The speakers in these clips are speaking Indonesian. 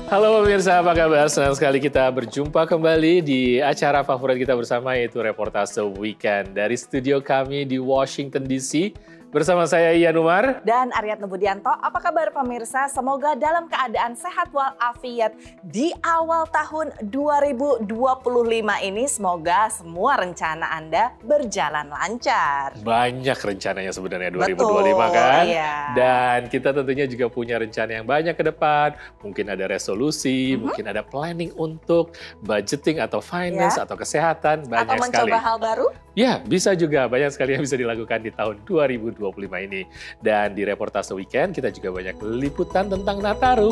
Halo pemirsa, apa kabar? Senang sekali kita berjumpa kembali di acara favorit kita bersama, yaitu Reportase Weekend. Dari studio kami di Washington DC, bersama saya Ian Umar. Dan Aryatno Budianto. Apa kabar pemirsa? Semoga dalam keadaan sehat walafiat di awal tahun 2025 ini. Semoga semua rencana Anda berjalan lancar. Banyak rencananya sebenarnya 2025 kan? Iya. Dan kita tentunya juga punya rencana yang banyak ke depan. Mungkin ada resolusi, mungkin ada planning untuk budgeting atau finance atau kesehatan. Banyak atau mencoba sekali. hal baru? Ya, bisa juga. Banyak sekali yang bisa dilakukan di tahun 2025 ini. Dan di Reportase Weekend kita juga banyak liputan tentang Nataru.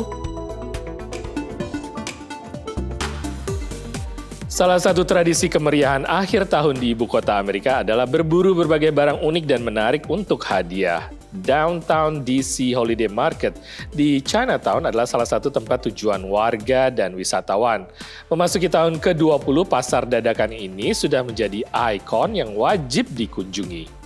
Salah satu tradisi kemeriahan akhir tahun di ibu kota Amerika adalah berburu berbagai barang unik dan menarik untuk hadiah. Downtown DC Holiday Market di Chinatown adalah salah satu tempat tujuan warga dan wisatawan. Memasuki tahun ke-20, pasar dadakan ini sudah menjadi ikon yang wajib dikunjungi.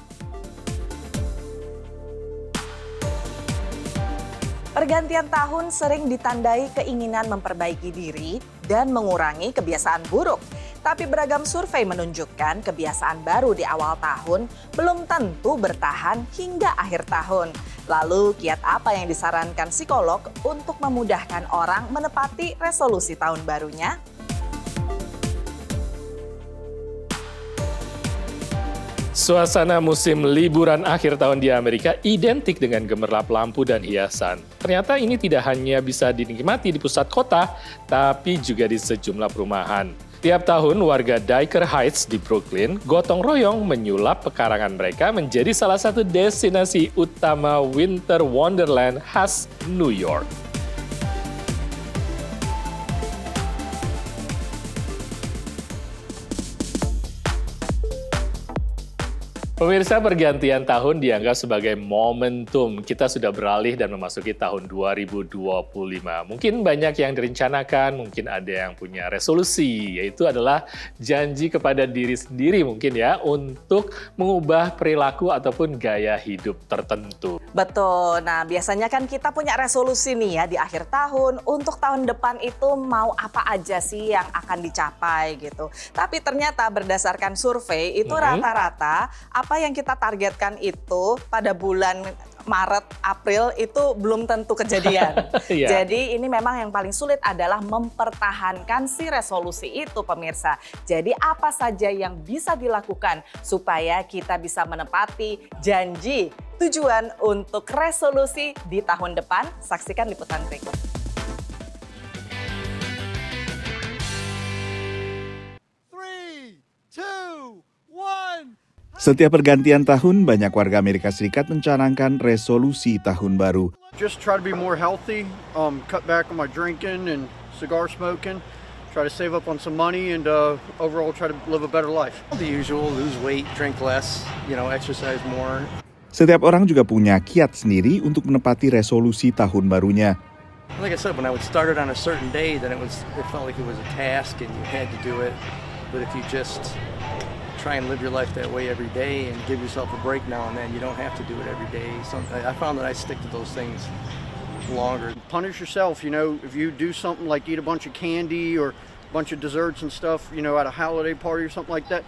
Pergantian tahun sering ditandai keinginan memperbaiki diri dan mengurangi kebiasaan buruk. Tapi beragam survei menunjukkan kebiasaan baru di awal tahun belum tentu bertahan hingga akhir tahun. Lalu kiat apa yang disarankan psikolog untuk memudahkan orang menepati resolusi tahun barunya? Suasana musim liburan akhir tahun di Amerika identik dengan gemerlap lampu dan hiasan. Ternyata ini tidak hanya bisa dinikmati di pusat kota, tapi juga di sejumlah perumahan. Tiap tahun warga Dyker Heights di Brooklyn gotong royong menyulap pekarangan mereka menjadi salah satu destinasi utama Winter Wonderland khas New York. Pemirsa, pergantian tahun dianggap sebagai momentum. Kita sudah beralih dan memasuki tahun 2025. Mungkin banyak yang direncanakan, mungkin ada yang punya resolusi, yaitu adalah janji kepada diri sendiri mungkin ya, untuk mengubah perilaku ataupun gaya hidup tertentu. Betul, nah biasanya kan kita punya resolusi nih ya di akhir tahun, untuk tahun depan itu mau apa aja sih yang akan dicapai gitu. Tapi ternyata berdasarkan survei itu rata-rata apa yang kita targetkan itu pada bulan Maret, April itu belum tentu kejadian. Jadi ini memang yang paling sulit adalah mempertahankan si resolusi itu pemirsa. Jadi apa saja yang bisa dilakukan supaya kita bisa menepati janji tujuan untuk resolusi di tahun depan? Saksikan liputan berikut. Setiap pergantian tahun, banyak warga Amerika Serikat mencanangkan resolusi tahun baru. Just try to be more healthy, cut back on my drinking and cigar smoking, try to save up on some money and overall try to live a better life. The usual, lose weight, drink less, exercise more. Setiap orang juga punya kiat sendiri untuk menepati resolusi tahun barunya. Like I said, when I would start it on a certain day, then it felt like it was a task and you had to do it. But if you just try and live your life that way every day and give yourself a break now and then, you don't have to do it every day. I found that I stick to those things longer. Punish yourself, if you do something like eat a bunch of candy or a bunch of desserts and stuff, at a holiday party or something like that,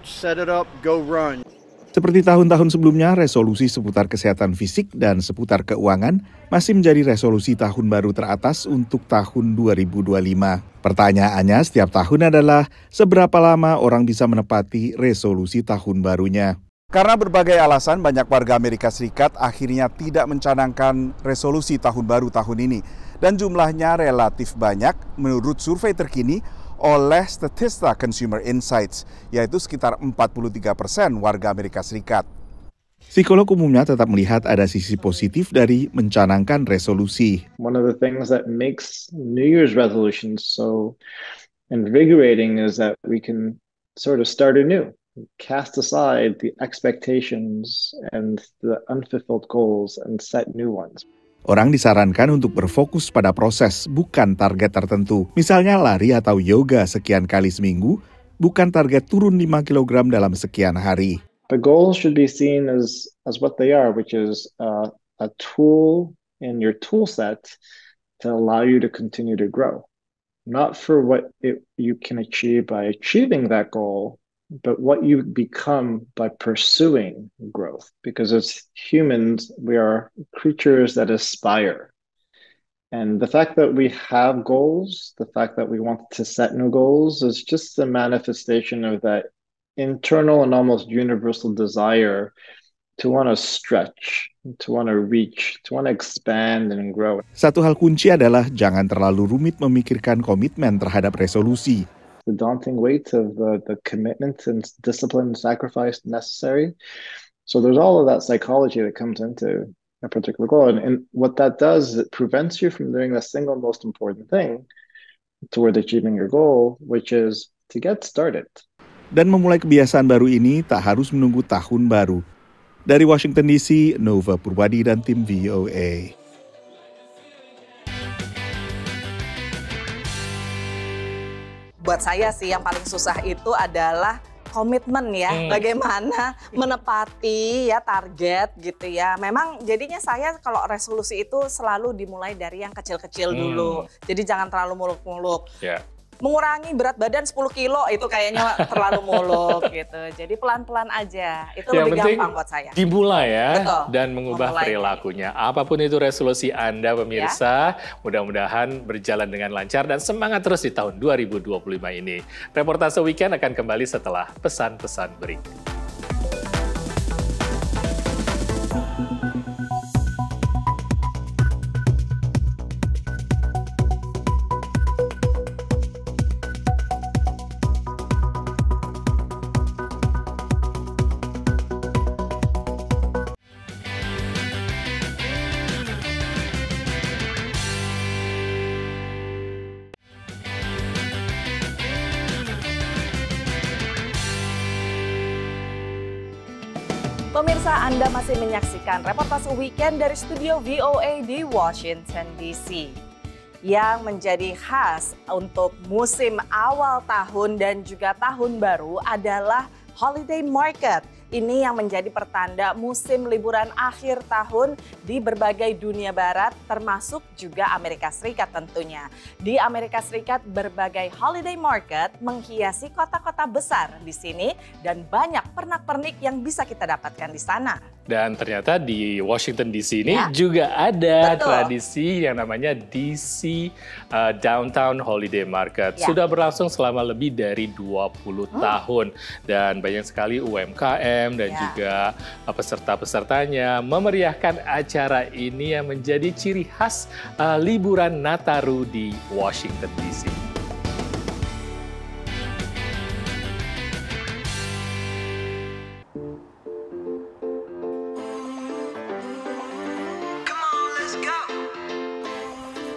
set it up, go run. Seperti tahun-tahun sebelumnya, resolusi seputar kesehatan fisik dan seputar keuangan masih menjadi resolusi tahun baru teratas untuk tahun 2025. Pertanyaannya setiap tahun adalah seberapa lama orang bisa menepati resolusi tahun barunya. Karena berbagai alasan, banyak warga Amerika Serikat akhirnya tidak mencanangkan resolusi tahun baru tahun ini. Dan jumlahnya relatif banyak menurut survei terkini oleh Statista Consumer Insights, yaitu sekitar 43% warga Amerika Serikat. Psikolog umumnya tetap melihat ada sisi positif dari mencanangkan resolusi. One of the things that makes New Year's resolutions so invigorating is that we can sort of start anew, cast aside the expectations and the unfulfilled goals and set new ones. Orang disarankan untuk berfokus pada proses, bukan target tertentu. Misalnya lari atau yoga sekian kali seminggu, bukan target turun 5 kg dalam sekian hari. The goals should be seen as what they are, which is a tool in your tool set to allow you to continue to grow. Not for what you can achieve by achieving that goal, but what you become by pursuing growth. Because as humans, we are creatures that aspire. And the fact that we have goals, the fact that we want to set new goals is just a manifestation of that internal and almost universal desire to want to stretch, to want to reach, to want to expand and grow. Satu hal kunci adalah jangan terlalu rumit memikirkan komitmen terhadap resolusi. The daunting weight of the commitment and discipline and sacrifice necessary. So there's all of that psychology that comes into a particular goal. And what that does is it prevents you from doing the single most important thing toward achieving your goal, which is to get started. Dan memulai kebiasaan baru ini tak harus menunggu tahun baru. Dari Washington DC, Nova Purwadi dan tim VOA. Buat saya sih yang paling susah itu adalah komitmen ya, bagaimana menepati ya target gitu ya. Memang jadinya saya kalau resolusi itu selalu dimulai dari yang kecil-kecil dulu. Jadi jangan terlalu muluk-muluk. Yeah. Mengurangi berat badan 10 kilo itu kayaknya terlalu muluk gitu. Jadi pelan-pelan aja, itu yang lebih gampang buat saya. Dimulai ya. Betul. Dan mengubah perilakunya. Apapun itu resolusi Anda pemirsa, mudah-mudahan berjalan dengan lancar dan semangat terus di tahun 2025 ini. Reportase Weekend akan kembali setelah pesan-pesan berikut. Pemirsa, Anda masih menyaksikan reportase weekend dari studio VOA di Washington DC. Yang menjadi khas untuk musim awal tahun dan juga tahun baru adalah holiday market. Ini yang menjadi pertanda musim liburan akhir tahun di berbagai dunia barat, termasuk juga Amerika Serikat tentunya. Di Amerika Serikat, berbagai holiday market menghiasi kota-kota besar di sini dan banyak pernak-pernik yang bisa kita dapatkan di sana. Dan ternyata di Washington DC ini juga ada tradisi yang namanya DC Downtown Holiday Market. Sudah berlangsung selama lebih dari 20 tahun. Dan banyak sekali UMKM dan juga peserta-pesertanya memeriahkan acara ini yang menjadi ciri khas liburan Nataru di Washington DC.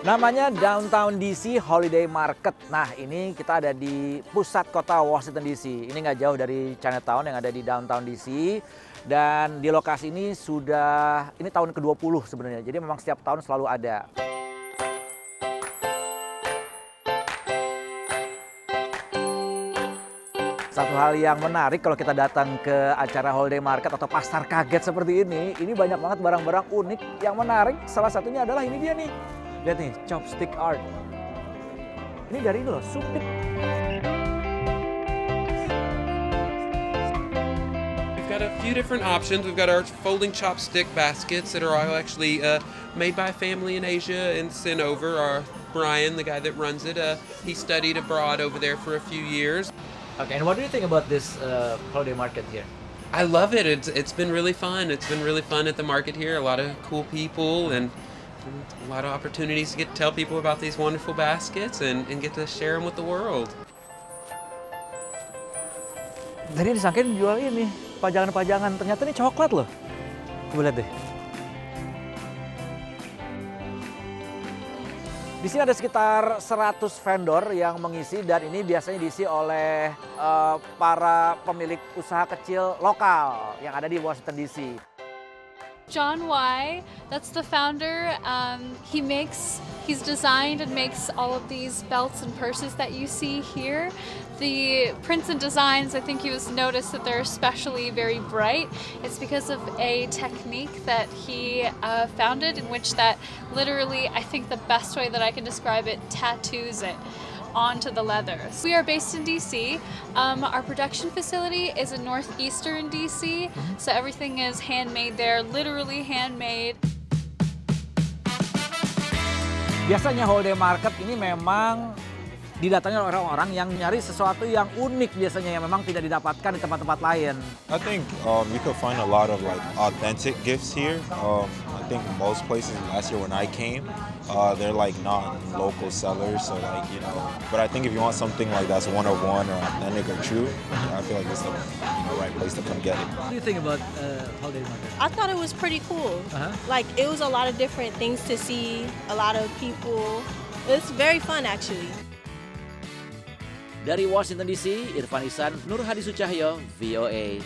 Namanya Downtown DC Holiday Market. Nah, ini kita ada di pusat kota Washington DC. Ini nggak jauh dari Chinatown yang ada di Downtown DC. Dan di lokasi ini ini tahun ke-20 sebenarnya. Jadi memang setiap tahun selalu ada. Satu hal yang menarik kalau kita datang ke acara holiday market atau pasar kaget seperti ini banyak banget barang-barang unik yang menarik. Salah satunya adalah ini dia nih. Lihat nih, chopstick art. Ini dari ini loh, Supit. We've got a few different options. We've got our folding chopstick baskets that are all actually made by a family in Asia and sent over. Our Brian, the guy that runs it, he studied abroad over there for a few years. Okay, and what do you think about this holiday market here? I love it. It's been really fun. It's been really fun at the market here. A lot of cool people and a lot of opportunities to get to tell people about these wonderful baskets and get to share them with the world. Tadi disangkain jual ini, pajangan-pajangan. Ternyata ini coklat loh. Coba lihat deh. Di sini ada sekitar 100 vendor yang mengisi dan ini biasanya diisi oleh para pemilik usaha kecil lokal yang ada di Washington DC. John Y, that's the founder. He He's designed and makes all of these belts and purses that you see here. The prints and designs, I think you have noticed that they're especially very bright. It's because of a technique that he founded in which that literally, I think the best way that I can describe it, tattoos it onto the leather. We are based in DC. Our production facility is in northeastern DC, so everything is handmade there, literally handmade. Biasanya holiday market ini memang didatangi oleh orang-orang yang nyari sesuatu yang unik biasanya yang memang tidak didapatkan di tempat-tempat lain. I think you could find a lot of like authentic gifts here. I think most places last year when I came, they're like not local sellers, so like But I think if you want something like that's one of one or authentic or true, I feel like it's the right place to come get it. What do you think about holiday market? I thought it was pretty cool. Like it was a lot of different things to see, a lot of people. It's very fun actually. Dari Washington DC, Irfan Ihsan, Nur Hadi Sucahyo, VOA.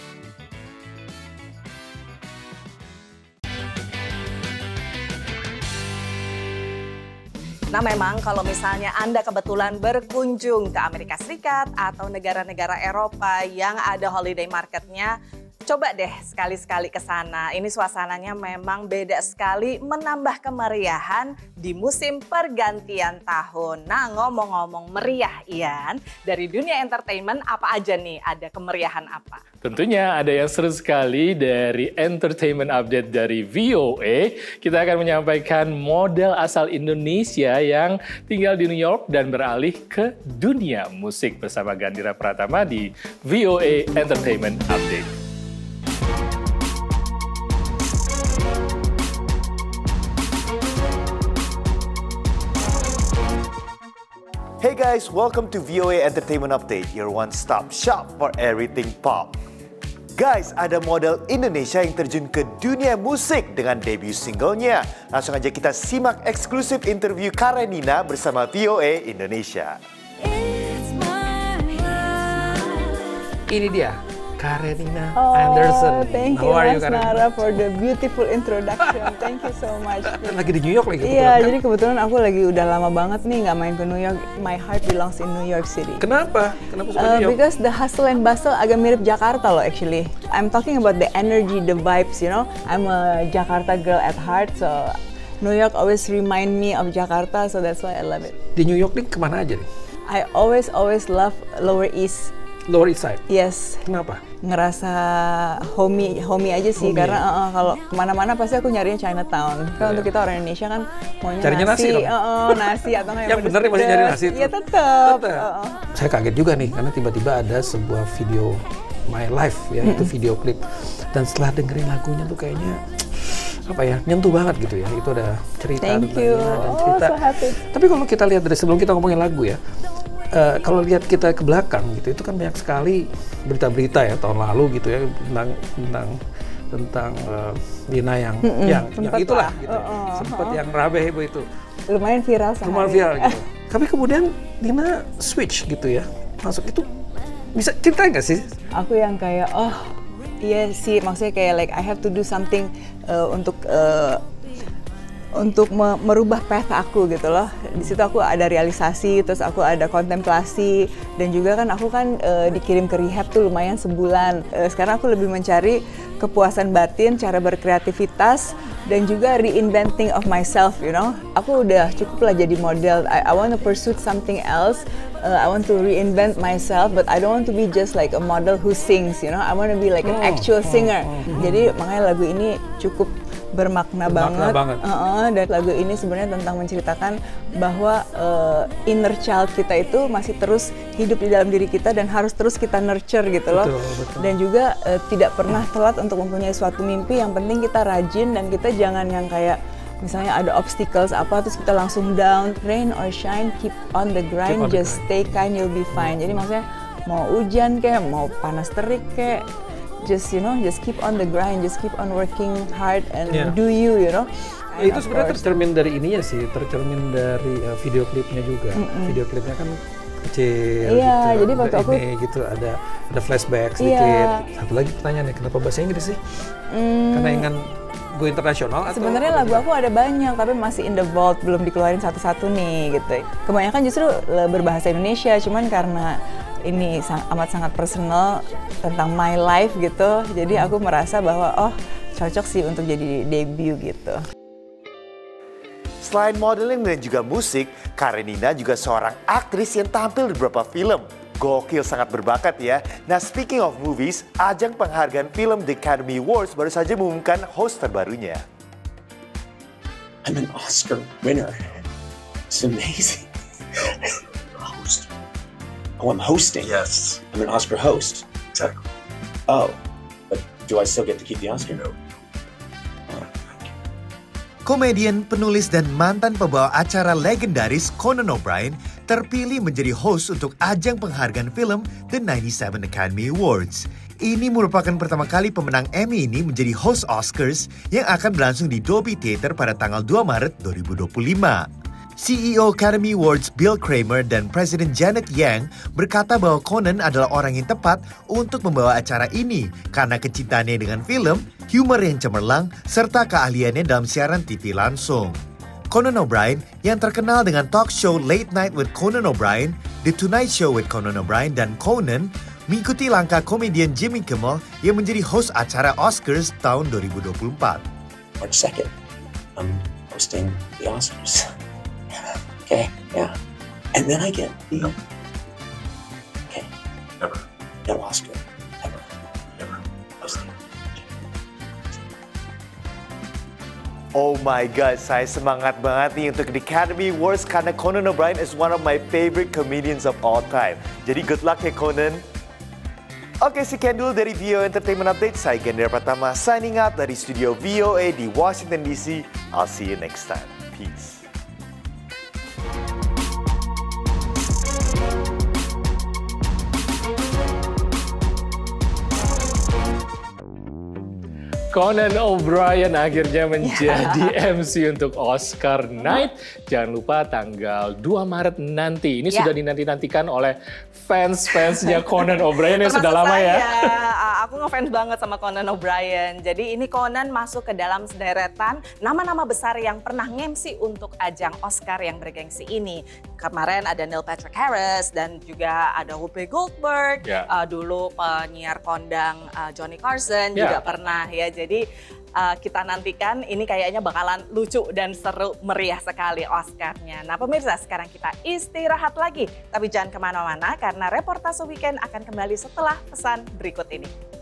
Nah memang kalau misalnya Anda kebetulan berkunjung ke Amerika Serikat atau negara-negara Eropa yang ada holiday marketnya, coba deh sekali-sekali ke sana. Ini suasananya memang beda sekali, menambah kemeriahan di musim pergantian tahun. Nah ngomong-ngomong meriah Ian, dari dunia entertainment apa aja nih? Ada kemeriahan apa? Tentunya ada yang seru sekali dari entertainment update dari VOA. Kita akan menyampaikan model asal Indonesia yang tinggal di New York dan beralih ke dunia musik bersama Gandhira Pratama di VOA Entertainment Update. Hey guys, welcome to VOA Entertainment Update, your one-stop shop for everything pop. Guys, ada model Indonesia yang terjun ke dunia musik dengan debut singlenya. Langsung aja kita simak eksklusif interview Karenina bersama VOA Indonesia. Ini dia, Karenina Anderson. Thank you Mas Nara for the beautiful introduction. Thank you so much. Lagi di New York lagi kebetulan. Iya, kan? jadi kebetulan aku lagi udah lama banget nih nggak main ke New York. My heart belongs in New York City. Kenapa? Kenapa suka New York? Because the hustle and bustle agak mirip Jakarta loh actually. I'm talking about the energy, the vibes, I'm a Jakarta girl at heart, so New York always remind me of Jakarta, so that's why I love it. Di New York nih kemana aja nih? I always love Lower East. Lower East Side? Yes. Kenapa? Ngerasa homey aja sih, karena kalau kemana-mana pasti aku nyarinya Chinatown. Kan untuk kita orang Indonesia kan maunya carinya nasi dong? Nasi atau nggak yang bener nih masih nyari nasi itu? Iya tetap. Saya kaget juga nih, karena tiba-tiba ada sebuah video My Life ya, itu video klip. Dan setelah dengerin lagunya tuh kayaknya nyentuh banget gitu ya. Itu ada cerita dan cerita. So happy. Tapi kalau kita lihat dari sebelum kita ngomongin lagu ya, kalau lihat kita ke belakang gitu, itu kan banyak sekali berita-berita ya tahun lalu gitu ya tentang Dina yang itulah gitu. Sempat yang rabe heboh itu. Lumayan viral sehari. Lumayan viral gitu. Tapi kemudian Dina switch gitu ya, masuk itu bisa cerita nggak sih? Aku yang kayak iya sih, maksudnya kayak like I have to do something untuk merubah path aku gitu loh. Di situ aku ada realisasi, terus aku ada kontemplasi, dan juga kan aku dikirim ke rehab tuh lumayan sebulan. Sekarang aku lebih mencari kepuasan batin, cara berkreativitas, dan juga reinventing of myself, Aku udah cukup lah jadi model. I want to pursue something else. I want to reinvent myself, but I don't want to be just like a model who sings, I want to be like an actual singer. Jadi makanya lagu ini cukup bermakna banget. Dan lagu ini sebenarnya tentang menceritakan bahwa inner child kita itu masih terus hidup di dalam diri kita dan harus terus kita nurture gitu loh. Betul. Dan juga tidak pernah telat untuk mempunyai suatu mimpi. Yang penting kita rajin dan kita jangan yang kayak misalnya ada obstacles terus kita langsung down. Rain or shine, keep on the grind, just stay kind, you'll be fine. Jadi maksudnya mau hujan kayak mau panas terik kayak just keep on the grind, just keep on working hard and do you. Itu sebenarnya tercermin dari ininya sih, tercermin dari video klipnya juga. Video klipnya kan kecil. Iya, gitu, jadi waktu aku gitu ada flashback sedikit. Satu lagi pertanyaannya, kenapa bahasa Inggris sih? Karena ingin go internasional? Sebenarnya lagu aku ada banyak, tapi masih in the vault, belum dikeluarin satu-satu nih gitu. Kebanyakan justru berbahasa Indonesia, cuman karena ini amat sangat personal tentang my life gitu, jadi aku merasa bahwa cocok sih untuk jadi debut gitu. Selain modeling dan juga musik, Karenina juga seorang aktris yang tampil di beberapa film. Gokil, sangat berbakat ya. Nah, speaking of movies, ajang penghargaan film The Academy Awards baru saja mengumumkan host terbarunya. I'm an Oscar winner. It's amazing. Host. Oh, I'm hosting. Yes. I'm an Oscar host. Exactly. Oh, but do I still get to keep the Oscar? No. Komedian, penulis, dan mantan pembawa acara legendaris Conan O'Brien terpilih menjadi host untuk ajang penghargaan film The 97 Academy Awards. Ini merupakan pertama kali pemenang Emmy ini menjadi host Oscars yang akan berlangsung di Dolby Theater pada tanggal 2 Maret 2025. CEO Academy Awards Bill Kramer dan Presiden Janet Yang berkata bahwa Conan adalah orang yang tepat untuk membawa acara ini karena kecintaannya dengan film, humor yang cemerlang, serta keahliannya dalam siaran TV langsung. Conan O'Brien yang terkenal dengan talk show Late Night with Conan O'Brien, The Tonight Show with Conan O'Brien, dan Conan mengikuti langkah komedian Jimmy Kimmel yang menjadi host acara Oscars tahun 2024. March 2nd, I'm hosting the Oscars. Okay, yeah. And then I get the... Okay. Never. No Oscar. Ever. Never. Hosting. Oh my God, saya semangat banget nih untuk the Academy Awards karena Conan O'Brien is one of my favorite comedians of all time. Jadi good luck ya Conan. Oke, sekian dulu dari VOA Entertainment Update. Saya Gendera Pratama signing out dari studio VOA di Washington DC. I'll see you next time. Peace. Conan O'Brien akhirnya menjadi MC untuk Oscar Night. Jangan lupa tanggal 2 Maret nanti. Ini sudah dinanti-nantikan oleh fans-fansnya Conan O'Brien yang sudah lama ya. Aku ngefans banget sama Conan O'Brien. Jadi ini Conan masuk ke dalam sederetan nama-nama besar yang pernah nge-MC untuk ajang Oscar yang bergengsi ini. Kemarin ada Neil Patrick Harris dan juga ada Whoopi Goldberg. Dulu penyiar kondang Johnny Carson juga pernah ya. Jadi kita nantikan ini kayaknya bakalan lucu dan seru meriah sekali Oscar-nya. Nah pemirsa, sekarang kita istirahat lagi. Tapi jangan kemana-mana karena reportase weekend akan kembali setelah pesan berikut ini.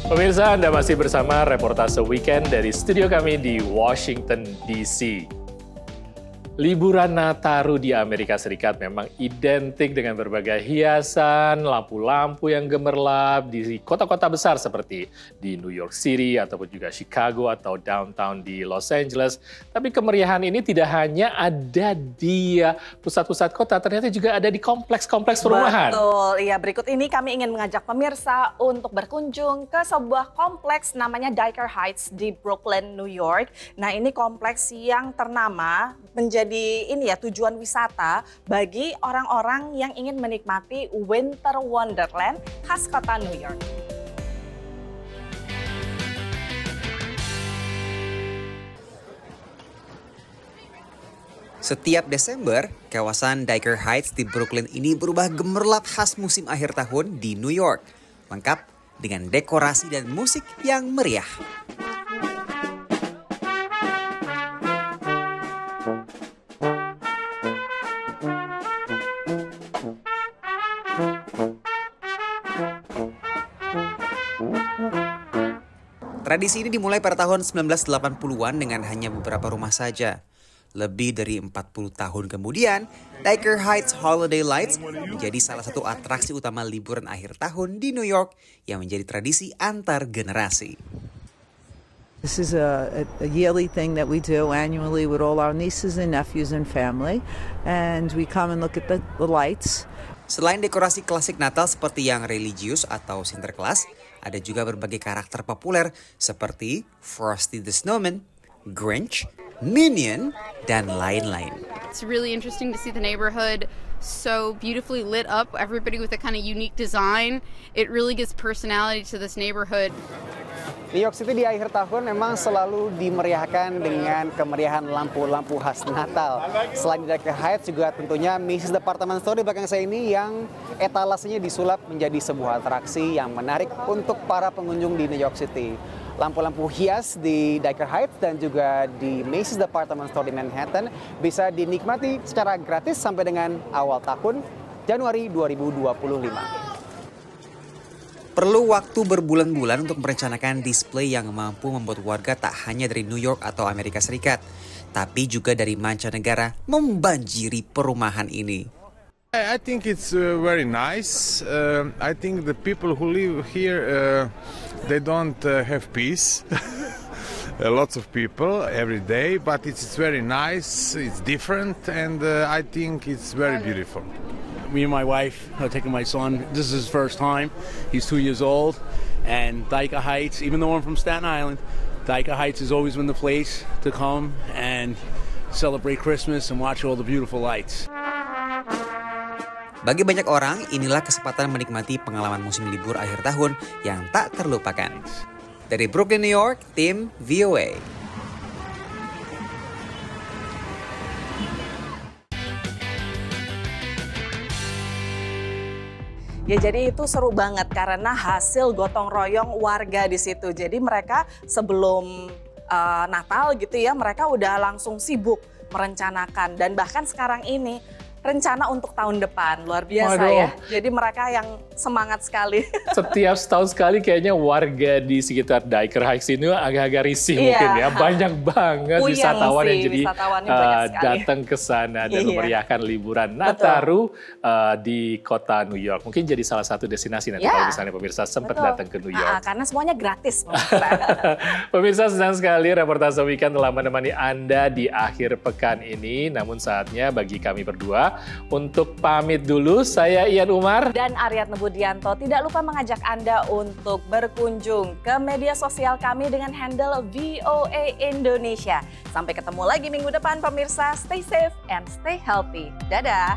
Pemirsa, Anda masih bersama reportase weekend dari studio kami di Washington DC. Liburan Nataru di Amerika Serikat memang identik dengan berbagai hiasan, lampu-lampu yang gemerlap di kota-kota besar seperti di New York City ataupun juga Chicago atau downtown di Los Angeles. Tapi kemeriahan ini tidak hanya ada di pusat-pusat kota, ternyata juga ada di kompleks-kompleks perumahan. Betul, iya. Berikut ini kami ingin mengajak pemirsa untuk berkunjung ke sebuah kompleks namanya Dyker Heights di Brooklyn, New York. Nah ini kompleks yang ternama menjadi ini ya tujuan wisata bagi orang-orang yang ingin menikmati Winter Wonderland khas kota New York. Setiap Desember, kawasan Dyker Heights di Brooklyn ini berubah gemerlap khas musim akhir tahun di New York, lengkap dengan dekorasi dan musik yang meriah. Tradisi ini dimulai pada tahun 1980-an dengan hanya beberapa rumah saja. Lebih dari 40 tahun kemudian, Dyker Heights Holiday Lights menjadi salah satu atraksi utama liburan akhir tahun di New York yang menjadi tradisi antar generasi. This is a yearly thing that we do annually with all our nieces and nephews and family, and we come and look at the lights. Selain dekorasi klasik Natal seperti yang religius atau Sinterklas, ada juga berbagai karakter populer seperti Frosty the Snowman, Grinch, Minion, dan lain-lain. It's really interesting to see the neighborhood so beautifully lit up, everybody with a kind of unique design. It really gives personality to this neighborhood. New York City di akhir tahun memang selalu dimeriahkan dengan kemeriahan lampu-lampu khas Natal. Selain di Dyker Heights juga tentunya Macy's Department Store di belakang saya ini yang etalasenya disulap menjadi sebuah atraksi yang menarik untuk para pengunjung di New York City. Lampu-lampu hias di Dyker Heights dan juga di Macy's Department Store di Manhattan bisa dinikmati secara gratis sampai dengan awal tahun Januari 2025. Perlu waktu berbulan-bulan untuk merencanakan display yang mampu membuat warga tak hanya dari New York atau Amerika Serikat, tapi juga dari mancanegara membanjiri perumahan ini. I think it's very nice. I think the people who live here, they don't have peace. Lots of people every day, but it's very nice, it's different, and I think it's very beautiful. Me and my wife are taking my son. This is his first time. He's 2 years old, and Dyker Heights, even though I'm from Staten Island, Dyker Heights has always been the place to come and celebrate Christmas and watch all the beautiful lights. Bagi banyak orang, inilah kesempatan menikmati pengalaman musim libur akhir tahun yang tak terlupakan. Dari Brooklyn, New York, tim VOA. Ya jadi itu seru banget karena hasil gotong royong warga di situ. Jadi mereka sebelum Natal gitu ya, mereka udah langsung sibuk merencanakan dan bahkan sekarang ini rencana untuk tahun depan. Luar biasa. Waduh. Ya. Jadi mereka yang semangat sekali. Setiap setahun sekali kayaknya warga di sekitar Dyker Heights ini agak-agak risih mungkin ya. Banyak banget wisatawan yang jadi datang ke sana dan memeriahkan liburan Nataru di kota New York. Mungkin jadi salah satu destinasi nanti kalau misalnya pemirsa sempat datang ke New York. Karena semuanya gratis. Pemirsa, senang sekali reportase Weekend telah menemani Anda di akhir pekan ini. Namun saatnya bagi kami berdua untuk pamit dulu. Saya Ian Umar dan Aryatna Budianto. Tidak lupa mengajak Anda untuk berkunjung ke media sosial kami dengan handle VOA Indonesia. Sampai ketemu lagi minggu depan pemirsa. Stay safe and stay healthy. Dadah.